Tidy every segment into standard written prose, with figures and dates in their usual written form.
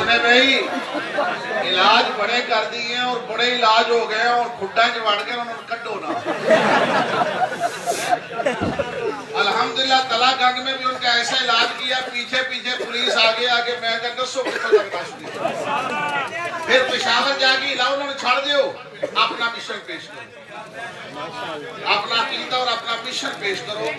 نے بھائی علاج بڑے کر دیے ہیں اور بڑے علاج ہو گئے ہیں اور کھڈا چ وڑ کے انہوں نے کڈو نا. الحمدللہ تلا گنج میں بھی ان کا ایسا علاج کیا, پیچھے پیچھے پولیس آگے آگے میں کہا دسو کتوں تک بچ دی. پھر پشاور جا کے علاج انہوں نے چھڑ دیو, اپنا مشن پیش کرو, اپنا عقیدہ اور اپنا مشن پیش کرو.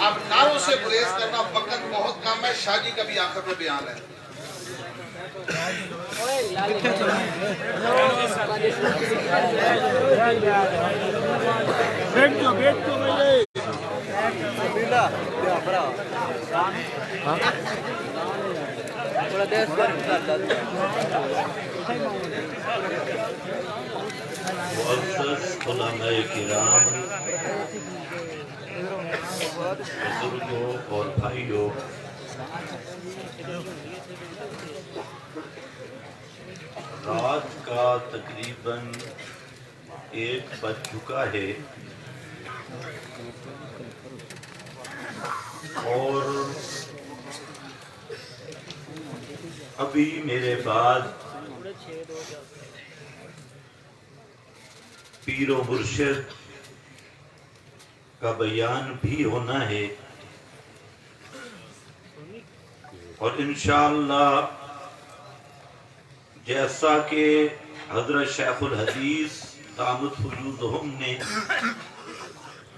اب نعروں سے گریز کرنا وقت بہت کم ہے. شاہ جی کا بھی آخر میں بیان ہے. علماء کرام, بزرگوں اور بھائیوں, رات کا تقریباً 1 بج چکا ہے اور ابھی میرے بعد پیر و مرشد کا بیان بھی ہونا ہے اور انشاءاللہ جیسا کہ حضرت شیخ الحدیث دامت فیوضہم نے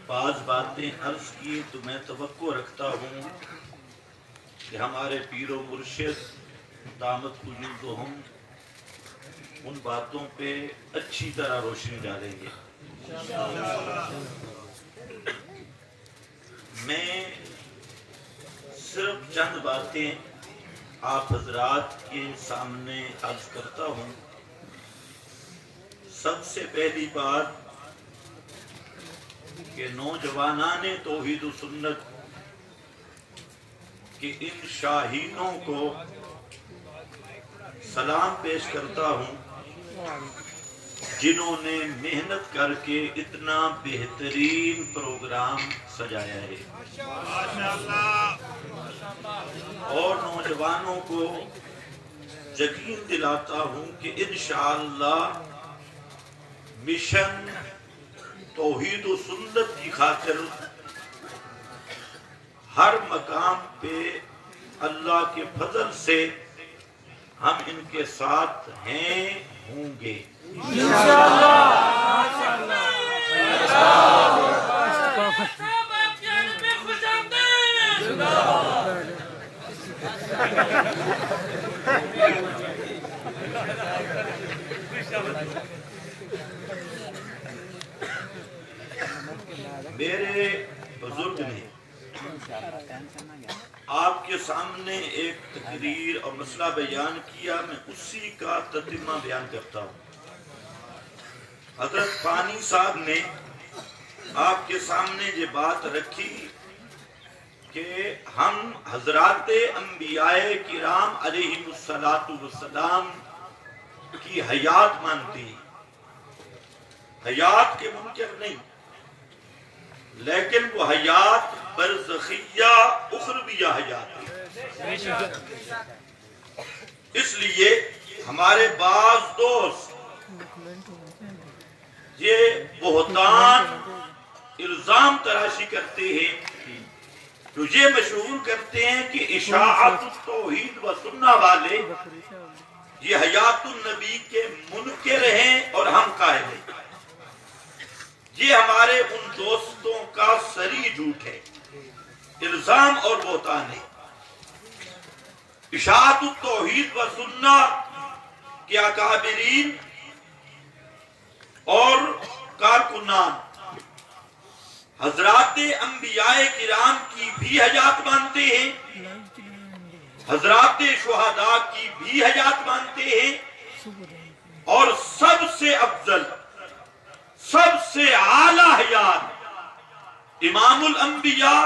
بعض باتیں عرض کی, تو میں توقع رکھتا ہوں کہ ہمارے پیر و مرشد دامت فیوضہم ان باتوں پہ اچھی طرح روشنی ڈالیں گے. میں صرف چند باتیں آپ حضرات کے سامنے عرض کرتا ہوں. سب سے پہلی بات کہ نوجوانان توحید و سنت کہ ان شاہینوں کو سلام پیش کرتا ہوں جنہوں نے محنت کر کے اتنا بہترین پروگرام سجایا ہے, اور نوجوانوں کو یقین دلاتا ہوں کہ انشاءاللہ مشن توحید و سنت کی خاطر ہر مقام پہ اللہ کے فضل سے ہم ان کے ساتھ ہیں, ہوں گے میرے بزرگ نے آپ کے سامنے ایک تقریر اور مسئلہ بیان کیا, میں اسی کا تتمہ بیان کرتا ہوں. حضرت فانی صاحب نے آپ کے سامنے یہ بات رکھی کہ ہم حضرات انبیاء کرام علیہ السلام کی حیات مانتے ہیں, حیات کے منکر نہیں, لیکن وہ حیات برزخیہ اخرویہ حیات ہے. اس لیے ہمارے بعض دوست یہ بہتان الزام تراشی کرتے ہیں, تو یہ مشہور کرتے ہیں کہ اشاعت التوحید و سنہ والے یہ حیات النبی کے منکر ہیں اور ہم قائل ہیں. یہ ہمارے ان دوستوں کا سری جھوٹ ہے, الزام اور بہتان ہے. اشاعت التوحید و سنہ کے اکابرین اور کارکنان حضرات انبیاء کرام کی بھی حیات مانتے ہیں, حضرات شہداء کی بھی حیات مانتے ہیں, اور سب سے افضل سب سے اعلیٰ حیات امام الانبیاء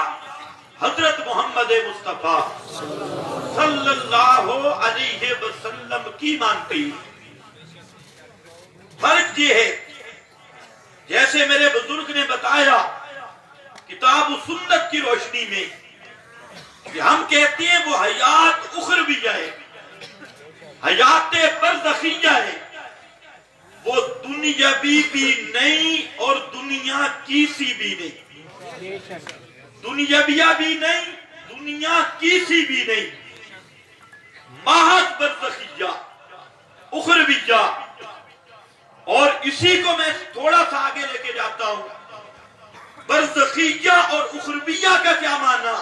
حضرت محمد مصطفیٰ صلی اللہ علیہ وسلم کی مانتے ہیں۔ فرق یہ ہے، جیسے میرے بزرگ نے بتایا کتاب و سنت کی روشنی میں، کہ ہم کہتے ہیں وہ حیات اخرویہ ہے، حیات برزخیہ ہے، وہ دنیاوی بھی نہیں اور دنیا کیسی بھی نہیں، دنیاویہ بھی نہیں، دنیا کیسی بھی نہیں، محض برزخیہ اخرویہ۔ اور اسی کو میں تھوڑا سا آگے لے کے جاتا ہوں، برزخیہ اور اخرویہ کا کیا معنی؟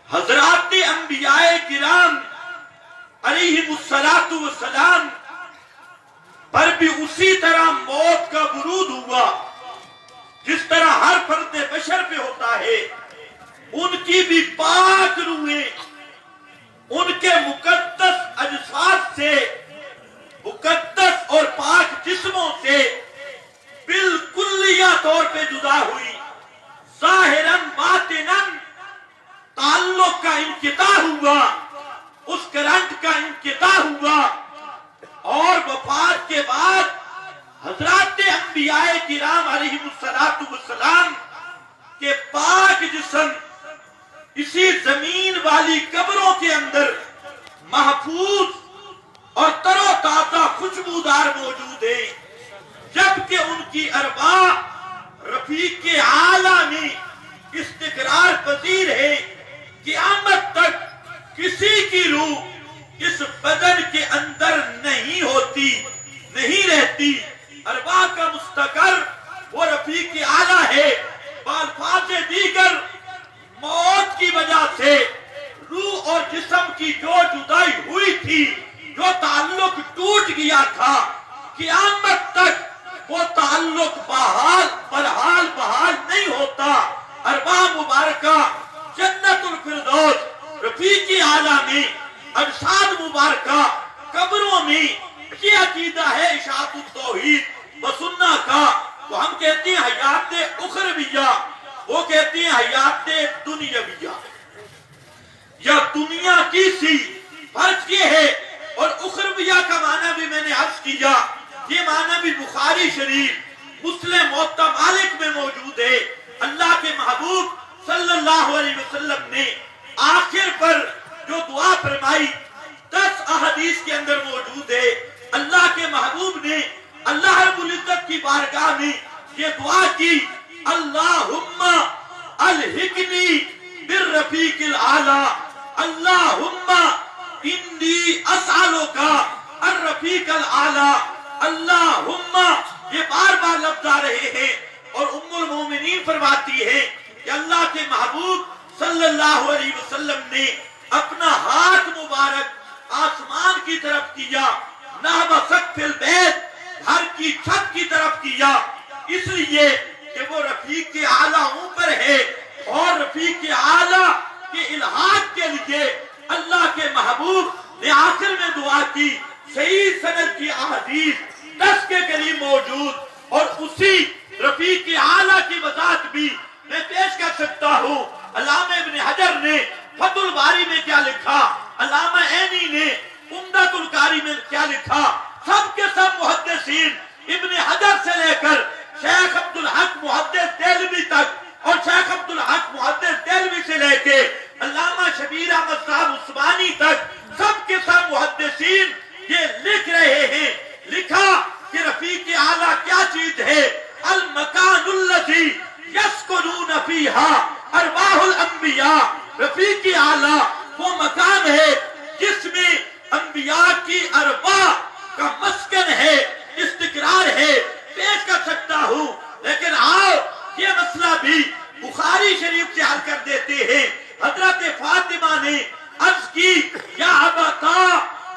حضرات انبیاء کرام علیہم السلام پر بھی اسی طرح موت کا ورود ہوا جس طرح ہر فرد بشر پہ ہوتا ہے۔ ان کی بھی پاک روحیں ان کے مقدس اجساد سے، مقدس اور پاک جسموں سے بالکلیہ طور پہ جدا ہوئی، ظاہراً باطناً تعلق کا انقطاع ہوا، اس کرنٹ کا انقطاع ہوا، اور وفات کے بعد حضرات انبیاء کرام علیہم السلام کے پاک جسم اسی زمین والی قبروں کے اندر محفوظ اور تر و تازہ خوشبودار موجود ہیں، جبکہ ان کی ارواح رفیق اعلیٰ میں استقرار پذیر ہے۔ قیامت تک کسی کی روح اس بدن کے اندر نہیں ہوتی، نہیں رہتی، ارواح کا مستقر وہ رفیق اعلیٰ ہے۔ بالفاظ دیگر موت کی وجہ سے روح اور جسم کی جو جدائی ہوئی تھی، جو تعلق ٹوٹ گیا تھا، قیامت تک وہ تعلق بحال نہیں ہوتا۔ ارواح مبارکہ جنت الفردوس رفیق اعلیٰ میں، اجساد مبارکہ قبروں میں، یہ عقیدہ ہے اشاعت التوحید و سنہ کا۔ تو ہم کہتے ہیں حیات اخرویہ، وہ کہتے ہیں حیات دنیاویہ یا دنیا کی سی۔ فرق یہ ہے، اور اخرویہ کا معنی بھی میں نے عرض کیا، یہ معنی بھی بخاری شریف مسلم موطا مالک میں موجود ہے۔ اللہ کے محبوب صلی اللہ علیہ وسلم نے آخر پر جو دعا فرمائی 10 احادیث کے اندر موجود ہے۔ اللہ کے محبوب نے اللہ رب العزت کی بارگاہ میں یہ دعا کی، اللہم الحقنی بالرفیق الاعلی، اللہم انی اسألک الرفیق الاعلی، اللہم، یہ بار بار لفظ آ رہے ہیں، اور ام المومنین فرماتی ہے کہ اللہ کے محبوب صلی اللہ علیہ وسلم نے اپنا ہاتھ مبارک آسمان کی طرف کیا، نحو سقف البیت، گھر کی چھت کی طرف کیا، اس لیے کہ وہ رفیق اعلیٰ اوپر ہے، اور رفیق اعلیٰ کے الحاق کے لیے اللہ کے محبوب نے آخر میں دعا کی۔ صحیح سند کی احادیث 10 کے قریب موجود، اور اسی رفیق اعلیٰ کی وضاحت بھی میں پیش کر سکتا ہوں۔ علامہ ابن حجر نے فتح الباری میں کیا لکھا، علامہ عینی نے عمدۃ القاری میں کیا لکھا، سب کے سب محدثین ابن حجر سے لے کر شیخ عبدالحق محدث دہلوی تک، اور شیخ عبدالحق محدث دہلوی سے لے کے علامہ شبیر احمد صاحب عثمانی تک، سب کے سب محدثین یہ لکھ رہے ہیں، لکھا کہ رفیق اعلیٰ کیا چیز ہے، المکان الذی یسکنون فیہا ارواح الانبیاء، رفیق اعلیٰ وہ مکان ہے جس میں انبیاء کی ارواح کا مسکن ہے، استقرار ہے۔ پیش کر سکتا ہوں، لیکن آؤ یہ مسئلہ بھی بخاری شریف سے حل کر دیتے ہیں۔ حضرت فاطمہ نے عرض کی، یا ابتا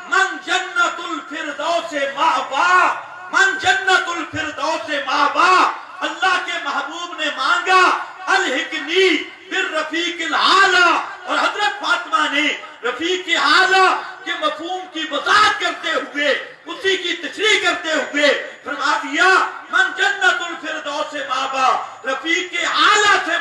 من جنت الفردوس مأوا، من جنت الفردوس مأوا، اللہ کے محبوب نے مانگا الحقنی بالرفیق الاعلی، اور حضرت فاطمہ نے رفیق اعلی کے مفہوم کی وضاحت کرتے ہوئے، اسی کی تشریح کرتے ہوئے فرما دیا من جنت الفردوس مأوا، رفیق اعلی سے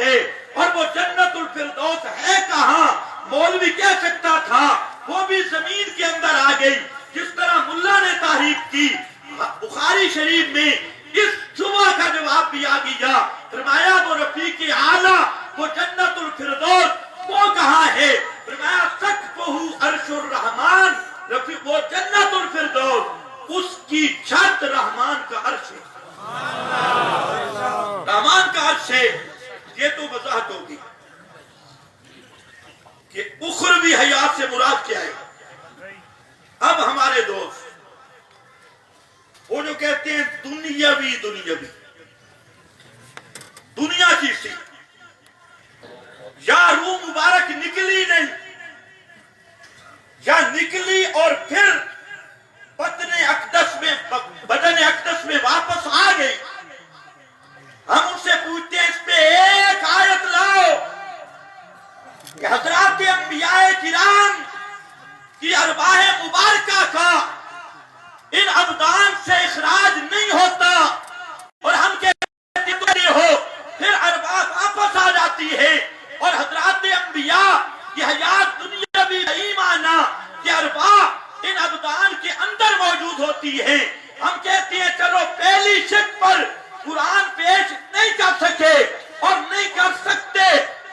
ہے، اور وہ جنت الفردوس ہے کہاں؟ مولوی کہہ سکتا تھا وہ بھی زمین کے اندر آ گئی، جس طرح ملا نے تعریف کی۔ بخاری شریف میں اس شبہ کا جواب بھی آ گیا، فرمایا وہ رفیق اعلیٰ، وہ جنت الفردوس وہ کہاں ہے؟ فرمایا سقفہ عرش الرحمان، وہ جنت الفردوس اس کی چھت رحمان کا عرش ہے، رحمان کا عرش ہے۔ یہ تو وضاحت ہوگی کہ اخروی حیات سے مراد کیا ہے۔ اب ہمارے دوست وہ جو کہتے ہیں دنیاوی دنیا کی سی، یا روح مبارک نکلی نہیں، یا نکلی اور پھر بدن اقدس میں واپس آ گئی، ہم ان سے پوچھتے ہیں اس پہ ایک آیت لاؤ کہ حضرات انبیاء کرام کی ارواح مبارکہ کا ان ابدان سے اخراج نہیں ہوتا، اور ہم کہتے ہو پھر ارواح واپس آ جاتی ہے، اور حضرات انبیاء کی حیات دنیاوی نہیں مانا کہ ارواح ان ابدان کے اندر موجود ہوتی ہے۔ ہم کہتے ہیں چلو پہلی شک پر قرآن پیش نہیں کر سکے اور نہیں کر سکتے،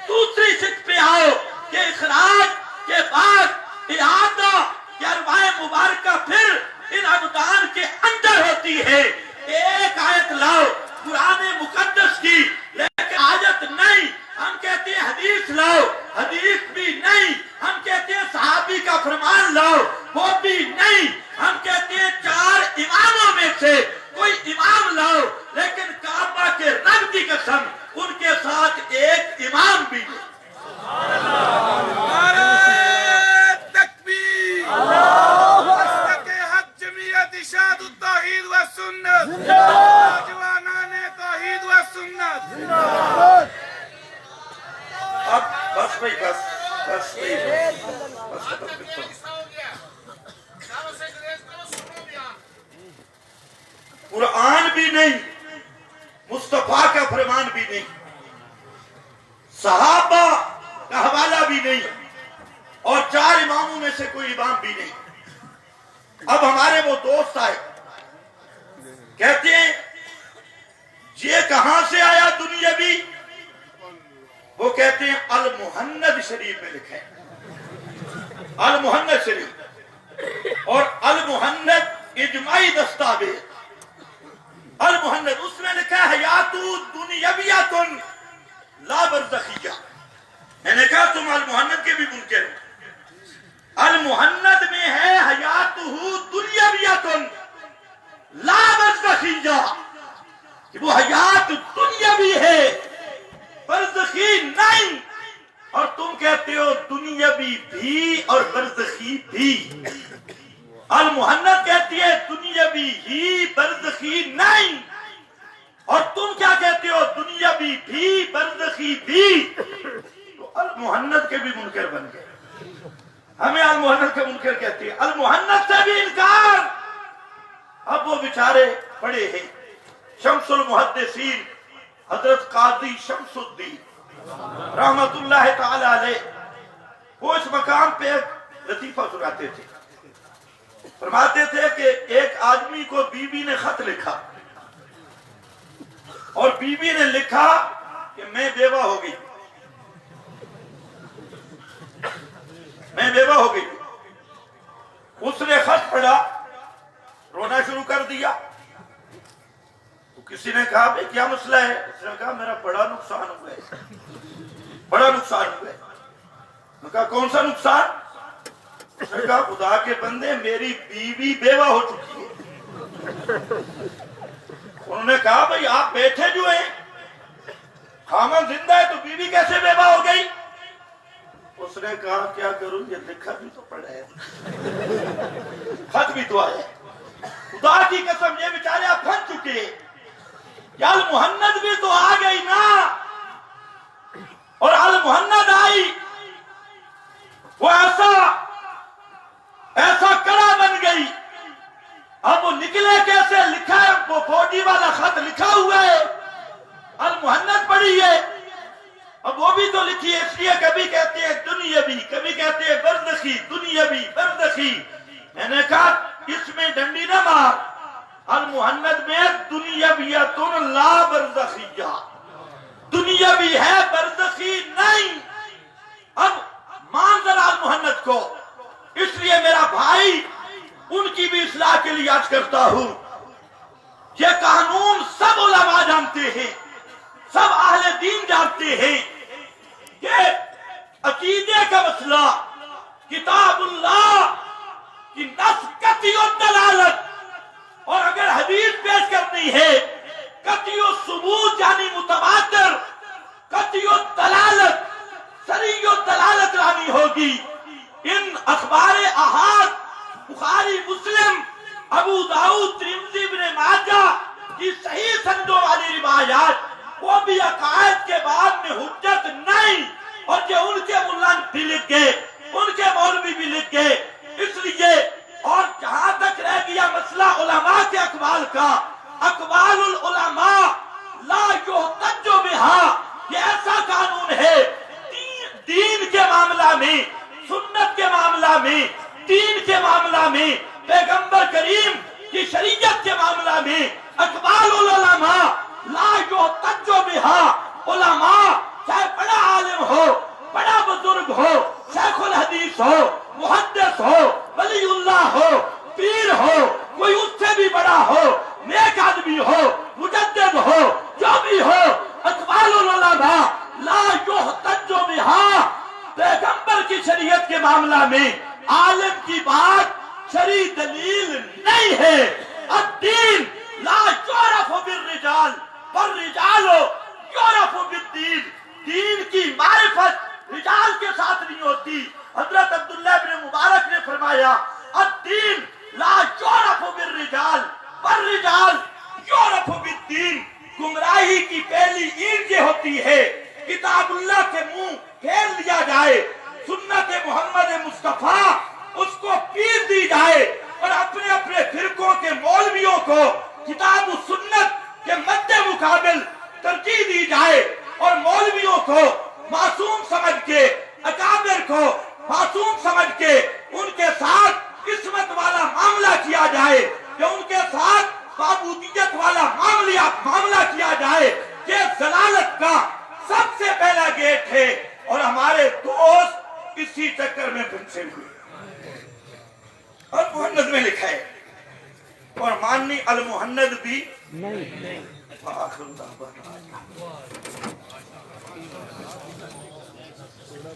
دوسری شک پہ آؤ کہ اخراج کے بعد اعادہ کہ ارواح مبارکہ پھر ان ابدان کے اندر ہوتی ہے۔ ایک آیت لاؤ قرآن مقدس کی، لیکن آیت نہیں۔ ہم کہتے ہیں حدیث لاؤ، حدیث بھی نہیں۔ ہم کہتے ہیں صحابی کا فرمان لاؤ، وہ بھی نہیں۔ ہم کہتے ہیں 4 اماموں میں سے کوئی امام لاؤ، لیکن کعبہ کے رب کی قسم ان کے ساتھ ایک امام بھی نہیں۔ اشاعت التوحید و سنت، نوجوانان توحید و سنت۔ اب بس بھائی بس قرآن بھی نہیں، مصطفیٰ کا فرمان بھی نہیں، صحابہ کا حوالہ بھی نہیں، اور 4 اماموں میں سے کوئی امام بھی نہیں۔ اب ہمارے وہ دوست آئے، کہتے ہیں یہ کہاں سے آیا دنیاوی؟ وہ کہتے ہیں المحند شریف میں لکھا ہے، المحند شریف، اور المحند اجماعی دستاویز، المحند اس میں لکھا ہے حیات دنیاویۃ لا برزخیہ۔ میں نے کہا تم المحند کے بھی منکر ہو۔ المحند میں ہے حیاتہ دنیاویۃ لا برزخیہ، کہ وہ حیات دنیاوی ہے، برزخی نہیں، اور تم کہتے ہو دنیاوی بھی اور برزخی بھی۔ المحند کہتی ہے دنیاوی ہی برزخی نہیں، اور تم کیا کہتے ہو دنیاوی بھی برزخی بھی۔ تو المحند کے بھی منکر بن گئے، ہمیں المحند کے منکر کہتے ہیں، المحند سے بھی انکار۔ اب وہ بیچارے پڑے ہیں، شمس المحدثین حضرت قاضی شمس الدین رحمت اللہ تعالی علیہ، وہ اس مقام پہ ایک لطیفہ سناتے تھے، فرماتے تھے کہ ایک آدمی کو بیوی نے خط لکھا، اور بیوی نے لکھا کہ میں بیوہ ہو گئی، میں بیوہ ہو گئی۔ اس نے خط پڑھا، رونا شروع کر دیا۔ تو کسی نے کہا بھئی کیا مسئلہ ہے؟ اس نے کہا میرا بڑا نقصان ہوا ہے، بڑا نقصان ہوا ہے۔ اس نے کہا کون سا نقصان؟ اس نے کہا خدا کے بندے میری بیوی بیوہ ہو چکی ہے۔ انہوں نے کہا بھئی آپ بیٹھے جو ہیں، خامن زندہ ہے تو بیوی کیسے بیوہ ہو گئی؟ اس نے کہا کیا کروں، یہ لکھا بھی تو پڑا ہے، خط بھی تو آیا ہے، خدا کی قسم یہ بیچارے آپ پھنس چکے، یا المحند بھی تو آ گئی نا، اور المحند آئی، وہ ایسا کڑا بن گئی۔ اب وہ نکلے کیسے؟ لکھا ہے وہ فوجی والا خط لکھا ہوا ہے، المحند پڑھی ہے، المحند میں دنیاویت لا برزخیہ، دنیا بھی ہے برزخی نہیں۔ اب منظر المحند کو، اس لیے میرا بھائی ان کی بھی اصلاح کے لیے عرض کرتا ہوں، یہ قانون سب علماء جانتے ہیں، سب اہل دین جانتے ہیں کہ عقیدے کا مسئلہ کتاب اللہ کی نص قطعی دلالت، اور اگر حدیث پیش کرنی ہے قطعی ثبوت یعنی متواتر، قطعی دلالت، صریح دلالت لانی ہوگی۔ ان اخبار احاد بخاری، مسلم، ابو داؤد، ترمذی، ابن ماجہ کی صحیح سندوں والی روایات وہ بھی عقائد کے بعد میں حجت نہیں، اور کہ ان کے ملا بھی لکھ گئے، ان کے مولوی بھی لکھ گئے۔ اس لیے اور جہاں تک رہ گیا مسئلہ علماء کے اقوال کا، اقوال العلماء لا یحتج بہا، یہ ایسا قانون ہے دین کے معاملہ میں، سنت کے معاملہ میں، دین کے معاملہ میں، پیغمبر کریم کی شریعت کے معاملہ میں اقوال العلماء لا یحتج بہا۔ علماء چاہے بڑا عالم ہو، بڑا بزرگ ہو، شیخ الحدیث ہو، محدث ہو، ولی اللہ ہو، پیر ہو، کوئی اس سے بھی بڑا ہو، نیک آدمی ہو، مجدد ہو، جو بھی ہو، اقوال العلماء لا یحتج بہا۔ پیغمبر کی شریعت کے معاملہ میں عالم کی بات شرعی دلیل نہیں ہے۔ الدین لا یعرف بالرجال والرجال یعرف بالدین، دین کی معرفت رجال کے ساتھ نہیں ہوتی۔ حضرت عبداللہ بن مبارک نے فرمایا الدین لا یعرف بالرجال والرجال یعرف بالدین۔ گمراہی کی پہلی اینٹ یہ ہوتی ہے کتاب اللہ کے منہ پھیر لیا جائے، سنت محمد مصطفیٰ اس کو پیس دی جائے، اور اپنے اپنے فرقوں کے مولویوں کو کتاب و سنت کے مد مقابل ترجیح دی جائے، اور مولویوں کو معصوم سمجھ کے، اکابر کو معصوم سمجھ کے ان کے ساتھ قسمت والا معاملہ کیا جائے، کہ ان کے ساتھ معبودیت والا معاملہ کیا جائے، کہ ضلالت کا سب سے پہلا گیٹ ہے۔ اور ہمارے دوست اسی چکر میں پھنسے ہوئے، اور محند میں لکھا ہے، اور ماننی المحند بھی نہیں۔